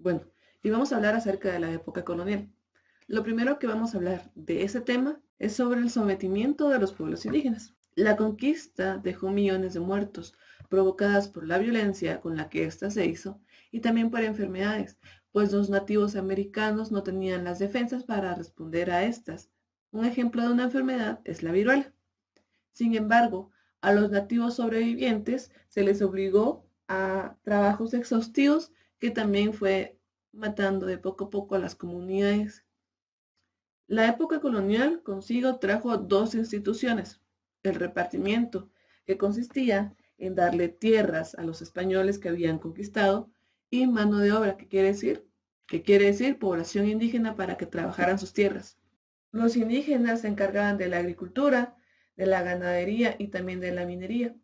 Bueno, y vamos a hablar acerca de la época colonial. Lo primero que vamos a hablar de ese tema es sobre el sometimiento de los pueblos indígenas. La conquista dejó millones de muertos, provocadas por la violencia con la que ésta se hizo y también por enfermedades, pues los nativos americanos no tenían las defensas para responder a estas. Un ejemplo de una enfermedad es la viruela. Sin embargo, a los nativos sobrevivientes se les obligó a trabajos exhaustivos que también fue matando de poco a poco a las comunidades. La época colonial consigo trajo dos instituciones: el repartimiento, que consistía en darle tierras a los españoles que habían conquistado, y mano de obra, que quiere decir población indígena para que trabajaran sus tierras. Los indígenas se encargaban de la agricultura, de la ganadería y también de la minería.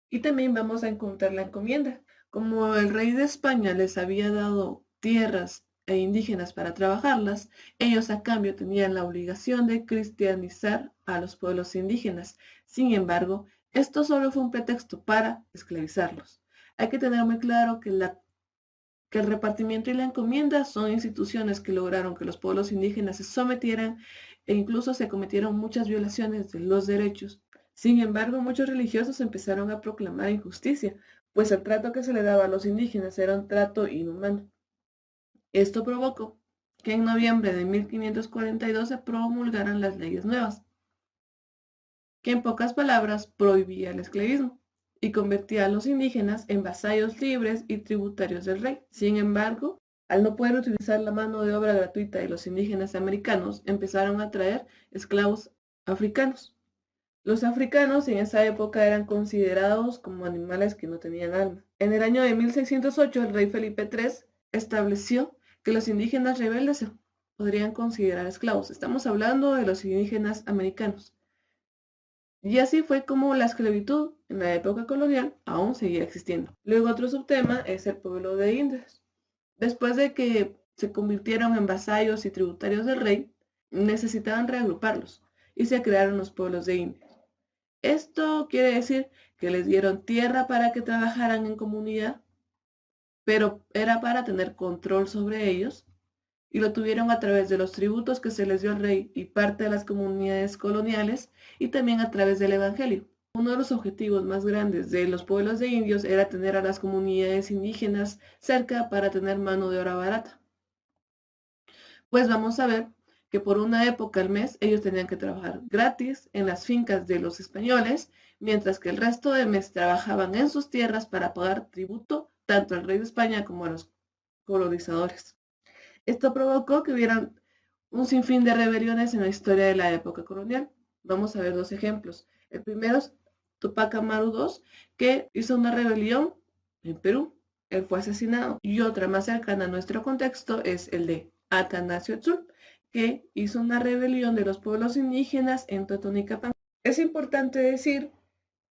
Y también vamos a encontrar la encomienda. Como el rey de España les había dado tierras e indígenas para trabajarlas, ellos a cambio tenían la obligación de cristianizar a los pueblos indígenas. Sin embargo, esto solo fue un pretexto para esclavizarlos. Hay que tener muy claro que el repartimiento y la encomienda son instituciones que lograron que los pueblos indígenas se sometieran e incluso se cometieron muchas violaciones de los derechos. Sin embargo, muchos religiosos empezaron a proclamar injusticia, pues el trato que se le daba a los indígenas era un trato inhumano. Esto provocó que en noviembre de 1542 se promulgaran las leyes nuevas, que en pocas palabras prohibía el esclavismo y convertía a los indígenas en vasallos libres y tributarios del rey. Sin embargo, al no poder utilizar la mano de obra gratuita de los indígenas americanos, empezaron a traer esclavos africanos. Los africanos en esa época eran considerados como animales que no tenían alma. En el año de 1608, el rey Felipe III estableció que los indígenas rebeldes se podrían considerar esclavos. Estamos hablando de los indígenas americanos. Y así fue como la esclavitud en la época colonial aún seguía existiendo. Luego otro subtema es el pueblo de indios. Después de que se convirtieron en vasallos y tributarios del rey, necesitaban reagruparlos y se crearon los pueblos de indios. Esto quiere decir que les dieron tierra para que trabajaran en comunidad, pero era para tener control sobre ellos, y lo tuvieron a través de los tributos que se les dio al rey y parte de las comunidades coloniales, y también a través del Evangelio. Uno de los objetivos más grandes de los pueblos de indios era tener a las comunidades indígenas cerca para tener mano de obra barata. Pues vamos a ver que por una época al mes ellos tenían que trabajar gratis en las fincas de los españoles, mientras que el resto del mes trabajaban en sus tierras para pagar tributo tanto al rey de España como a los colonizadores. Esto provocó que hubieran un sinfín de rebeliones en la historia de la época colonial. Vamos a ver dos ejemplos. El primero es Tupac Amaru II, que hizo una rebelión en Perú. Él fue asesinado. Y otra más cercana a nuestro contexto es el de Atanasio Atzul, que hizo una rebelión de los pueblos indígenas en Totonicapán. Es importante decir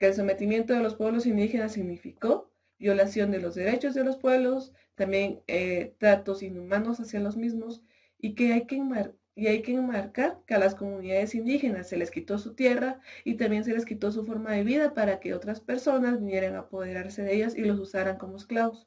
que el sometimiento de los pueblos indígenas significó violación de los derechos de los pueblos, también tratos inhumanos hacia los mismos, y hay que enmarcar que a las comunidades indígenas se les quitó su tierra y también se les quitó su forma de vida para que otras personas vinieran a apoderarse de ellas y los usaran como esclavos.